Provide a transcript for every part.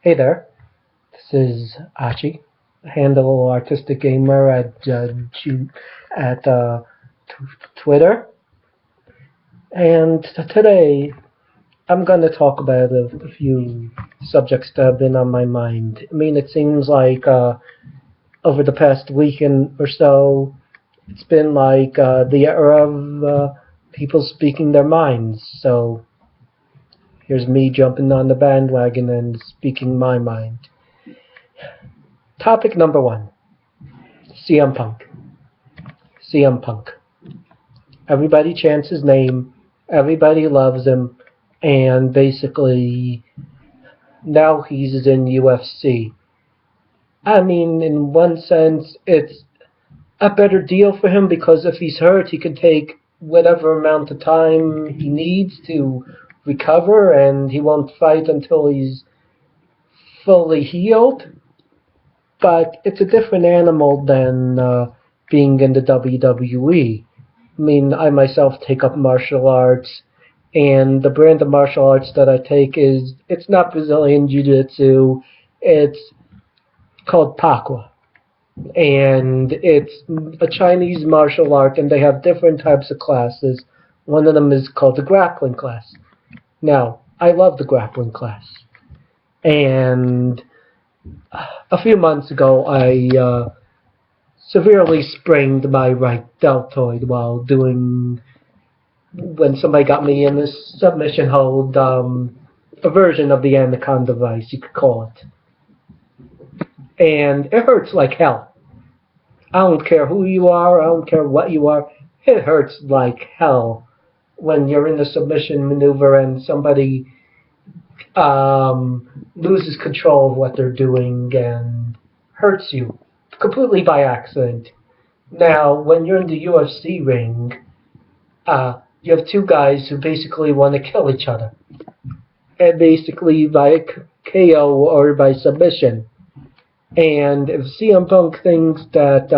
Hey there, this is Achi, handle artistic gamer at Twitter, and today I'm going to talk about a few subjects that have been on my mind. I mean, it seems like over the past weekend or so, it's been like the era of people speaking their minds. So here's me jumping on the bandwagon and speaking my mind. Topic number one. CM Punk. CM Punk. Everybody chants his name, everybody loves him, and basically now he's in UFC. I mean, in one sense, it's a better deal for him because if he's hurt, he can take whatever amount of time he needs to recover, and he won't fight until he's fully healed. But it's a different animal than being in the WWE. I mean, I myself take up martial arts, and the brand of martial arts that I take it's not Brazilian Jiu-Jitsu, it's called Pakwa. And it's a Chinese martial art, and they have different types of classes. One of them is called the grappling class. Now, I love the grappling class. And a few months ago, I severely sprained my right deltoid when somebody got me in this submission hold, a version of the Anaconda Vice, you could call it. And it hurts like hell. I don't care who you are, I don't care what you are, it hurts like hell when you're in the submission maneuver and somebody loses control of what they're doing and hurts you completely by accident. Now, when you're in the UFC ring, you have two guys who basically want to kill each other, and basically by KO or by submission. And if CM Punk thinks that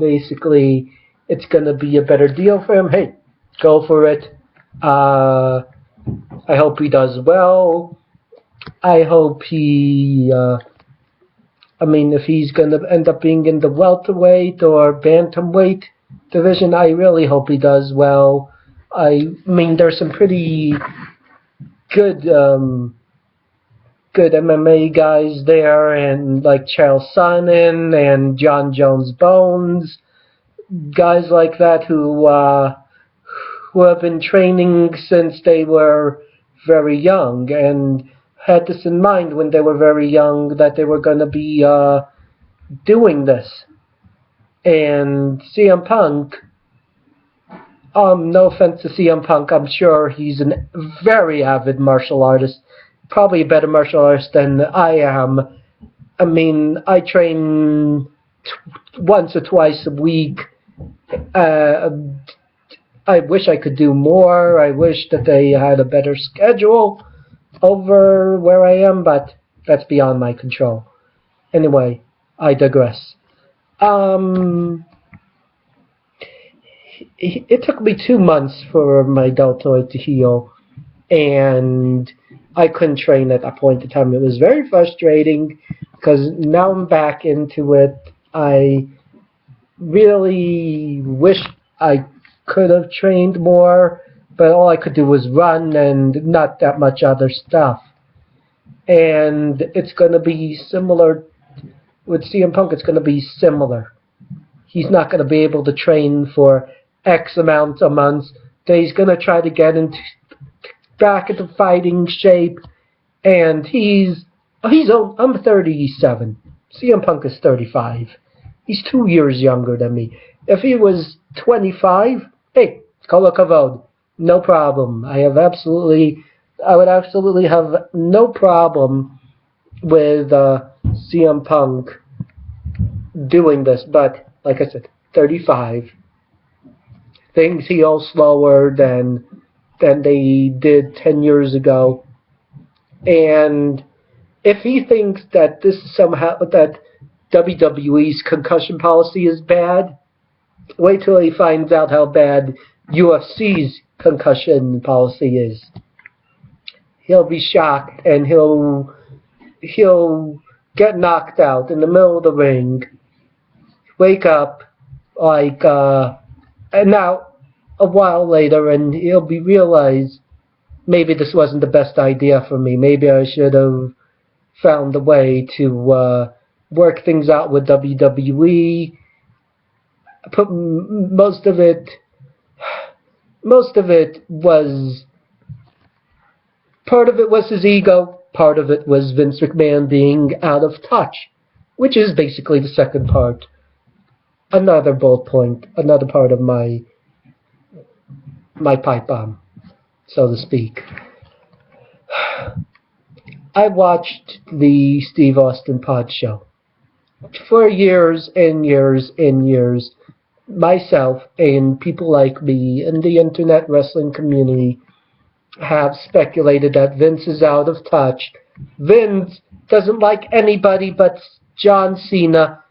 basically it's going to be a better deal for him, hey, go for it. I hope he does well. I hope if he's going to end up being in the welterweight or bantamweight division, I really hope he does well. I mean, there's some pretty good MMA guys there, and like Chael Sonnen and John Jones Bones, guys like that who have been training since they were very young and had this in mind when they were very young that they were going to be doing this. And CM Punk, no offense to CM Punk, I'm sure he's a very avid martial artist, probably a better martial artist than I am. I mean, I train once or twice a week. I wish I could do more. I wish that they had a better schedule over where I am, but that's beyond my control. Anyway, I digress. It took me 2 months for my deltoid to heal, and I couldn't train at that point in time. It was very frustrating because now I'm back into it. I really wish I could have trained more, but all I could do was run and not that much other stuff. And it's going to be similar with CM Punk. It's going to be similar. He's not going to be able to train for X amount of months. He's going to try to get back into fighting shape, and I'm 37. CM Punk is 35. He's 2 years younger than me. If he was 25, hey, kol hakavod, no problem. I would absolutely have no problem with CM Punk doing this. But like I said, 35. Things heal slower than they did 10 years ago. And if he thinks that that WWE's concussion policy is bad, wait till he finds out how bad UFC's concussion policy is. He'll be shocked, and he'll he'll get knocked out in the middle of the ring, wake up, and now a while later, and he'll be realized maybe this wasn't the best idea for me. Maybe I should have found a way to work things out with WWE. Most of it was, part of it was his ego, part of it was Vince McMahon being out of touch, which is basically the second part. Another bullet point, another part of my pipe bomb, so to speak. I watched the Steve Austin Pod Show for years and years and years. Myself and people like me in the internet wrestling community have speculated that Vince is out of touch. Vince doesn't like anybody but John Cena.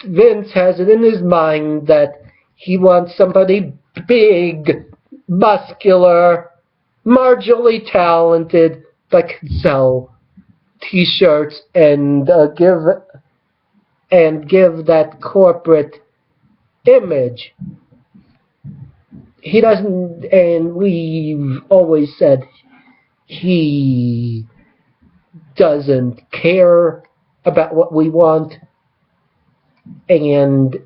Vince has it in his mind that he wants somebody big, muscular, marginally talented, that can sell T-shirts and give that corporate image. He doesn't, and we've always said he doesn't care about what we want, and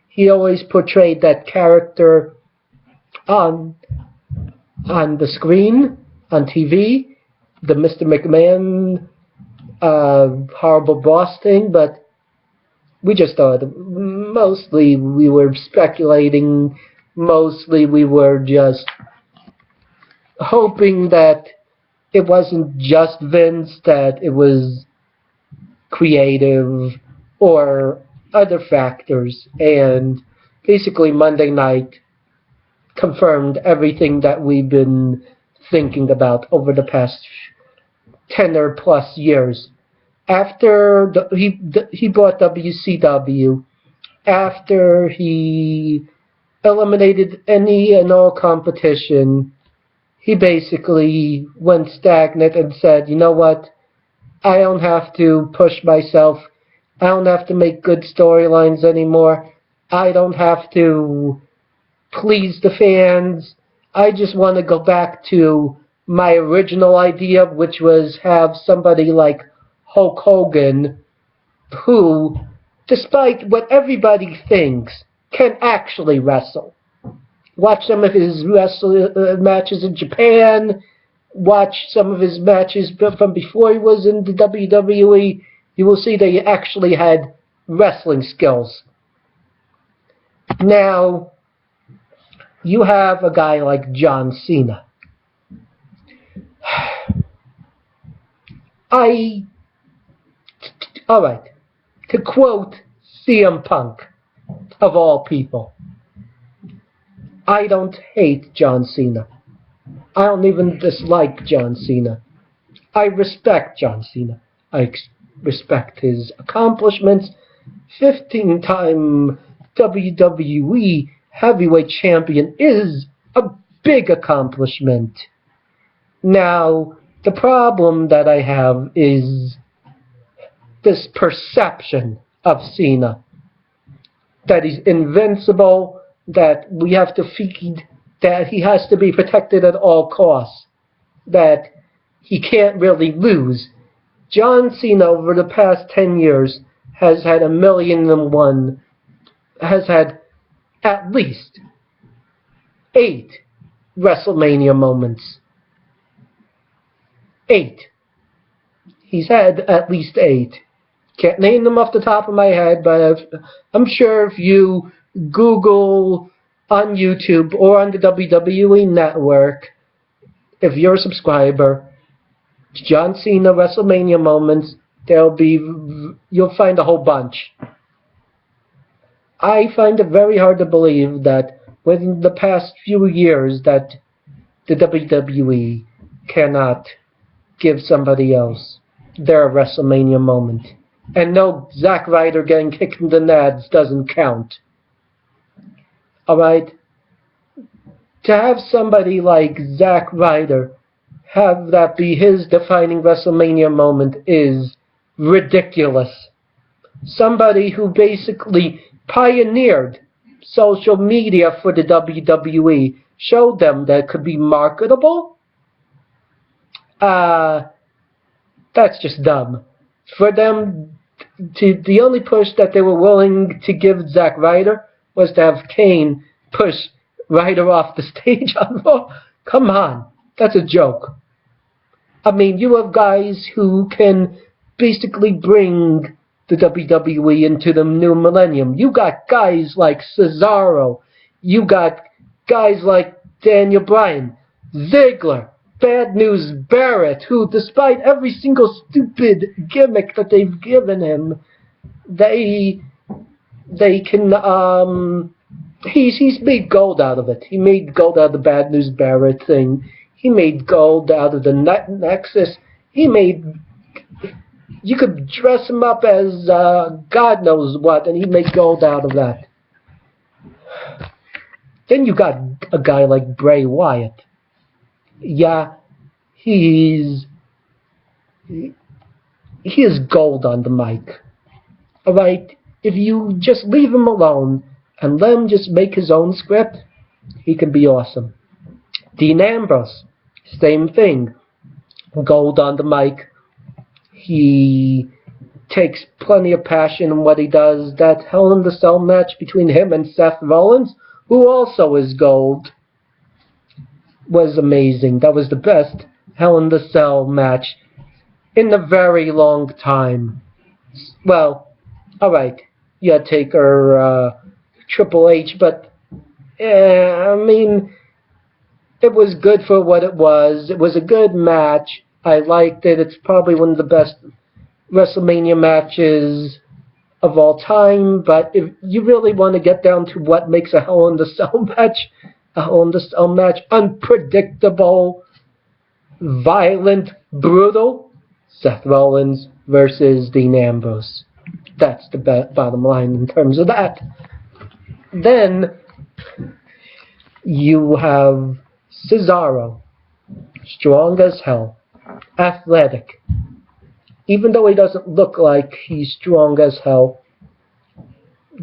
he always portrayed that character on the screen, on TV, the Mr. McMahon horrible boss thing, but we just thought, mostly we were speculating, mostly we were just hoping that it wasn't just Vince, that it was creative or other factors. And basically Monday night confirmed everything that we've been thinking about over the past 10 or plus years. After he bought WCW, after he eliminated any and all competition, he basically went stagnant and said, you know what, I don't have to push myself, I don't have to make good storylines anymore, I don't have to please the fans, I just want to go back to my original idea, which was have somebody like Hulk Hogan, who, despite what everybody thinks, can actually wrestle. Watch some of his matches in Japan, watch some of his matches from before he was in the WWE, you will see that he actually had wrestling skills. Now, you have a guy like John Cena. Alright, to quote CM Punk, of all people, I don't hate John Cena. I don't even dislike John Cena. I respect John Cena. I respect his accomplishments. 15-time WWE heavyweight champion is a big accomplishment. Now, the problem that I have is this perception of Cena, that he's invincible, that we have to feed, that he has to be protected at all costs, that he can't really lose. John Cena, over the past 10 years, has had has had at least 8 WrestleMania moments. 8. He's had at least 8. Can't name them off the top of my head, but I'm sure if you Google on YouTube or on the WWE Network, if you're a subscriber, John Cena WrestleMania moments, you'll find a whole bunch. I find it very hard to believe that within the past few years that the WWE cannot give somebody else their WrestleMania moment. And no, Zack Ryder getting kicked in the nads doesn't count. Alright? To have somebody like Zack Ryder have that be his defining WrestleMania moment is ridiculous. Somebody who basically pioneered social media for the WWE, showed them that it could be marketable. That's just dumb. For them the only push that they were willing to give Zack Ryder was to have Kane push Ryder off the stage on Raw. Come on, that's a joke. I mean, you have guys who can basically bring the WWE into the new millennium. You got guys like Cesaro. You got guys like Daniel Bryan, Ziggler, Bad News Barrett, who, despite every single stupid gimmick that they've given him, they can, he's made gold out of it. He made gold out of the Bad News Barrett thing. He made gold out of the Nexus. You could dress him up as God knows what, and he made gold out of that. Then you got a guy like Bray Wyatt. Yeah, he is gold on the mic. Alright, if you just leave him alone and let him just make his own script, he can be awesome. Dean Ambrose, same thing. Gold on the mic. He takes plenty of passion in what he does. That Hell in the Cell match between him and Seth Rollins, who also is gold, was amazing. That was the best Hell in the Cell match in a very long time. Well, alright, yeah, Taker, Triple H, but, I mean, it was good for what it was. It was a good match. I liked it. It's probably one of the best WrestleMania matches of all time, but if you really want to get down to what makes a Hell in the Cell match, a Hell in the Cell match unpredictable, violent, brutal, Seth Rollins versus Dean Ambrose. That's the bottom line in terms of that. Then you have Cesaro, strong as hell, athletic. Even though he doesn't look like he's strong as hell,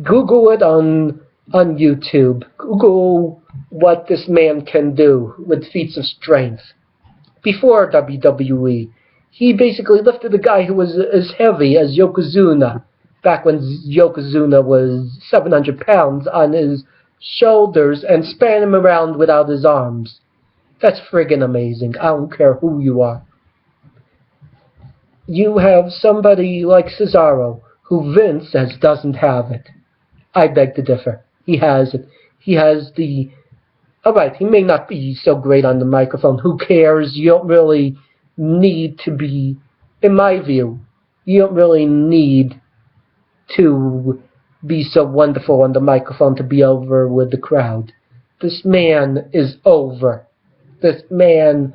Google it on YouTube. Google what this man can do with feats of strength. Before WWE, he basically lifted a guy who was as heavy as Yokozuna, back when Yokozuna was 700 pounds, on his shoulders and span him around without his arms. That's friggin' amazing. I don't care who you are. You have somebody like Cesaro, who Vince says doesn't have it. I beg to differ. He has it. He has the... Alright, he may not be so great on the microphone. Who cares? You don't really need to be... In my view, you don't really need to be so wonderful on the microphone to be over with the crowd. This man is over. This man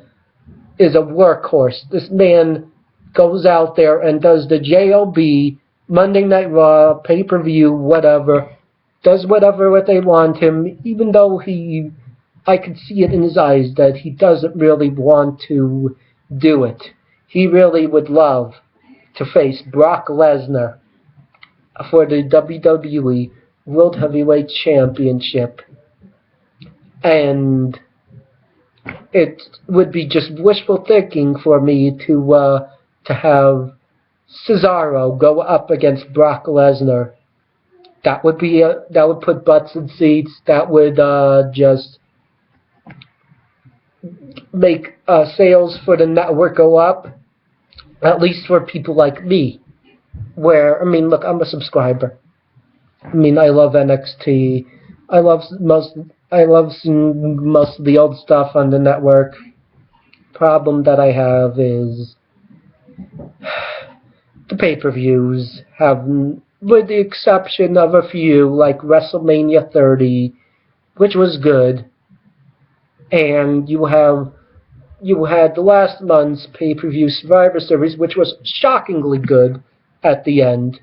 is a workhorse. This man goes out there and does the JOB, Monday Night Raw, pay-per-view, whatever, does whatever what they want him, even though I could see it in his eyes that he doesn't really want to do it. He really would love to face Brock Lesnar for the WWE World Heavyweight Championship. And it would be just wishful thinking for me to have Cesaro go up against Brock Lesnar. That would put butts in seats. That would just make sales for the network go up. At least for people like me. Where, I mean, look, I'm a subscriber. I mean, I love NXT. I love seeing most of the old stuff on the network. Problem that I have is the pay-per-views have, with the exception of a few, like WrestleMania 30, which was good, and you had the last month's pay-per-view Survivor Series, which was shockingly good at the end.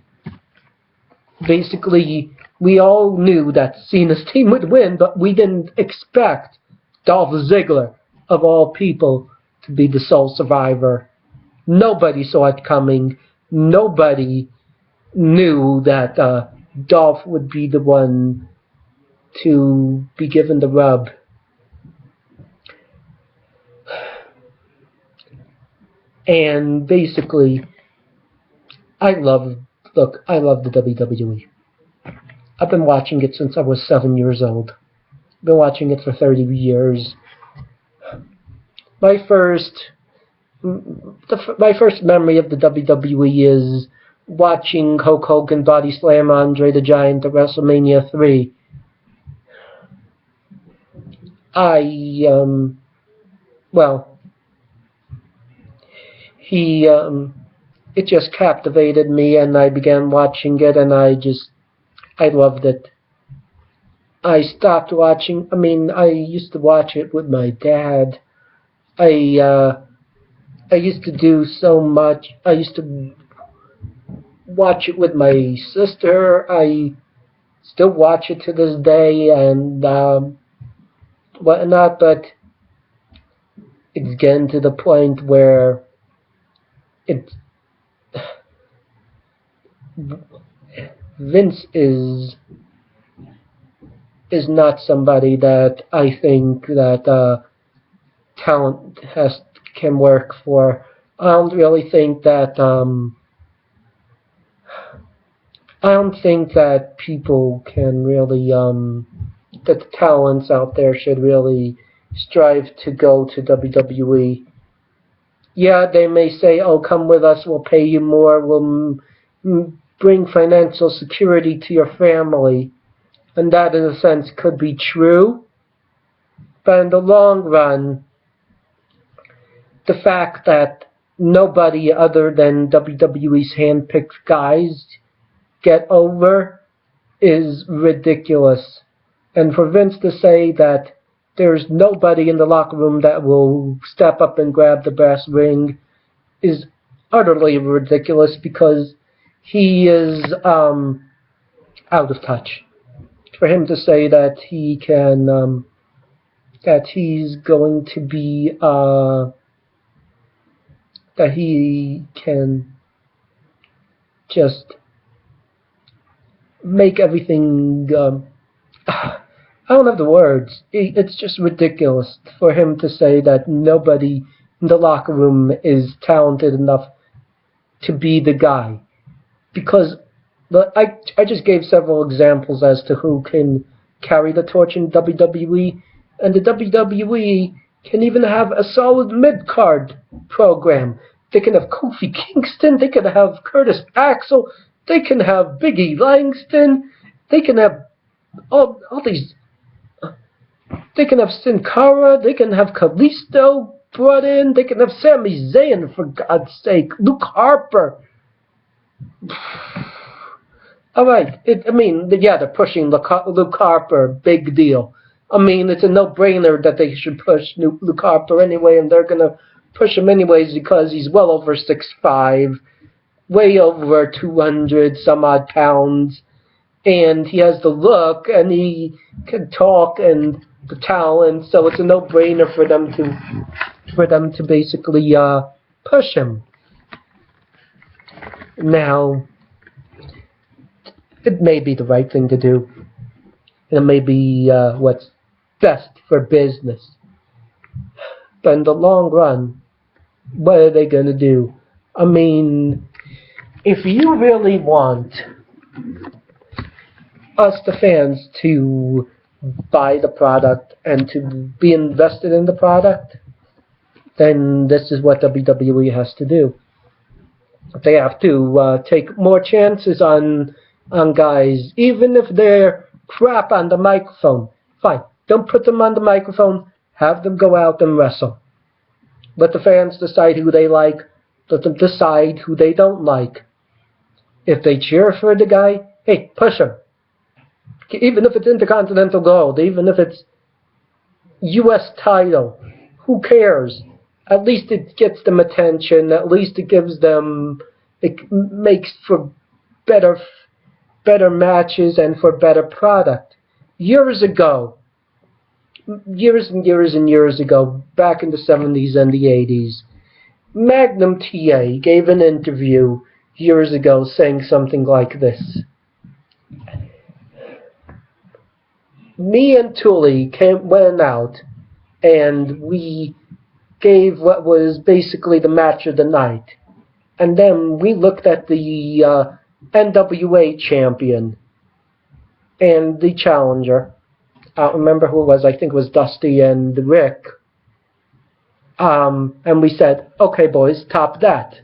Basically, we all knew that Cena's team would win, but we didn't expect Dolph Ziggler, of all people, to be the sole survivor. Nobody saw it coming. Nobody knew that Dolph would be the one to be given the rub. And basically, I love the WWE. I've been watching it since I was 7 years old. I've been watching it for 30 years. My first memory of the WWE is watching Hulk Hogan body slam Andre the Giant at WrestleMania 3. It just captivated me, and I began watching it, and I loved it. I stopped watching. I used to watch it with my dad. I used to do so much. I used to watch it with my sister. I still watch it to this day and whatnot, but it's getting to the point where Vince is not somebody that I think that talent can work for. I don't really think that people can really that the talents out there should really strive to go to WWE. Yeah, they may say, "Oh, come with us. We'll pay you more. We'll bring financial security to your family," and that, in a sense, could be true. But in the long run, the fact that nobody other than WWE's handpicked guys get over is ridiculous. And for Vince to say that there's nobody in the locker room that will step up and grab the brass ring is utterly ridiculous, because he is out of touch. For him to say that he can, that he's going to be, that he can just make everything, I don't have the words. It's just ridiculous for him to say that nobody in the locker room is talented enough to be the guy. Because I just gave several examples as to who can carry the torch in WWE, and the WWE can even have a solid mid-card program. They can have Kofi Kingston, they can have Curtis Axel, they can have Big E Langston, they can have all these. They can have Sin Cara, they can have Kalisto brought in, they can have Sami Zayn, for God's sake, Luke Harper. Alright, they're pushing Luke Harper, big deal. It's a no-brainer that they should push Luke Harper anyway, and they're going to push him anyways because he's well over 6'5", way over 200 some odd pounds, and he has the look, and he can talk, and the talent, so it's a no-brainer for them to basically push him. Now, it may be the right thing to do. It may be what's best for business. But in the long run, what are they going to do? If you really want us, the fans, to buy the product and to be invested in the product, then this is what WWE has to do. They have to take more chances on guys, even if they're crap on the microphone. Fine, don't put them on the microphone. Have them go out and wrestle. Let the fans decide who they like. Let them decide who they don't like. If they cheer for the guy, hey, push him. Even if it's Intercontinental Gold, even if it's U.S. title, who cares? At least it gets them attention. At least it gives them, it makes for better matches and for better product. Years ago, years and years and years ago, back in the 70s and the 80s, Magnum TA gave an interview years ago saying something like this. Me and Tully went out and we gave what was basically the match of the night. And then we looked at the NWA champion and the challenger. I don't remember who it was. I think it was Dusty and Rick. And we said, okay, boys, top that.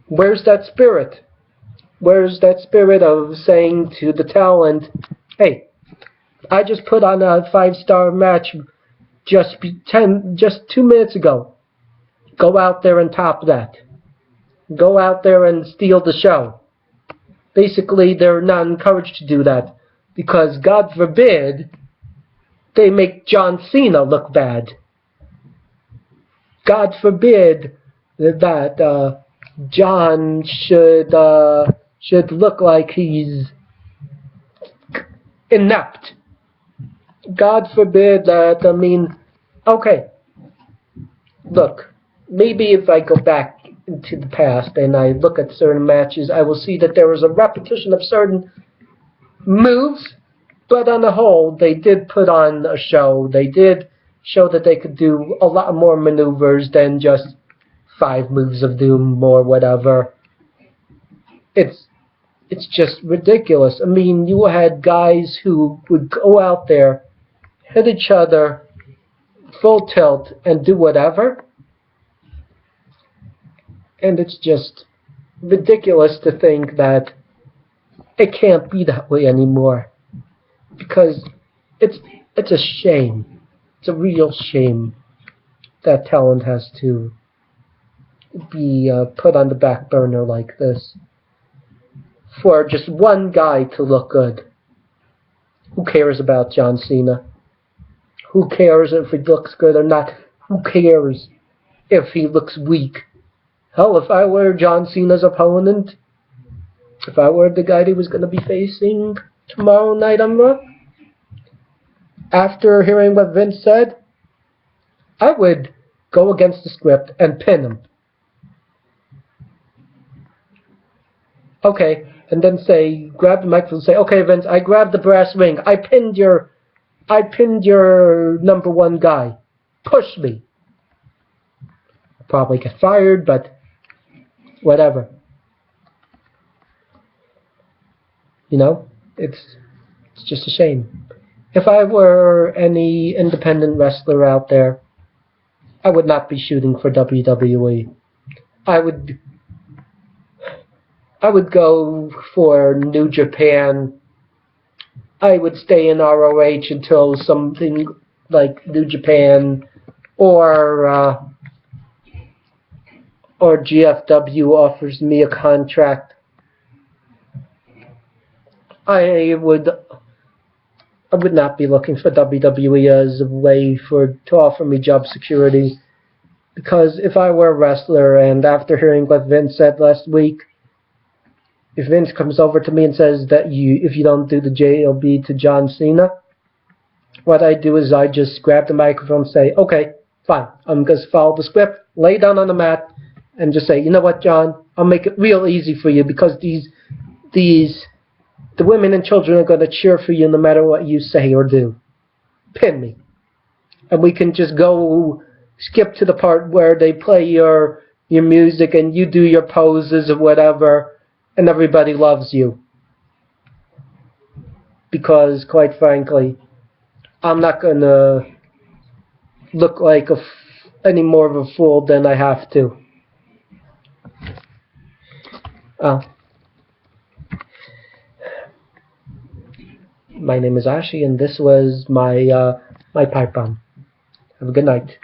Where's that spirit? Where's that spirit of saying to the talent, hey, I just put on a 5-star match just 2 minutes ago. Go out there and top that. Go out there and steal the show. Basically, they're not encouraged to do that because, God forbid, they make John Cena look bad. God forbid that John should look like he's inept. God forbid that, okay, look, maybe if I go back into the past and I look at certain matches, I will see that there was a repetition of certain moves, but on the whole, they did put on a show. They did show that they could do a lot more maneuvers than just 5 moves of doom or whatever. It's just ridiculous. You had guys who would go out there, hit each other, full tilt, and do whatever. And it's just ridiculous to think that it can't be that way anymore. Because it's a shame. It's a real shame that talent has to be put on the back burner like this for just one guy to look good. Who cares about John Cena? Who cares if he looks good or not? Who cares if he looks weak? Hell, if I were John Cena's opponent, if I were the guy he was going to be facing tomorrow night on Raw, after hearing what Vince said, I would go against the script and pin him. Okay, and then grab the microphone and say, okay, Vince, I grabbed the brass ring. I pinned your number 1 guy. Push me. I'll probably get fired, but whatever. It's just a shame. If I were any independent wrestler out there, I would not be shooting for WWE. I would go for New Japan. I would stay in ROH until something like New Japan or GFW offers me a contract. I would not be looking for WWE as a way to offer me job security. Because if I were a wrestler, and after hearing what Vince said last week, if Vince comes over to me and says that if you don't do the JLB to John Cena, what I do is I just grab the microphone and say, okay, fine, I'm going to follow the script, lay down on the mat, and just say, you know what, John, I'll make it real easy for you because the women and children are going to cheer for you no matter what you say or do. Pin me. And we can just skip to the part where they play your music and you do your poses or whatever, and everybody loves you. Because, quite frankly, I'm not going to look like any more of a fool than I have to. My name is Ashi, and this was my pipe bomb. Have a good night.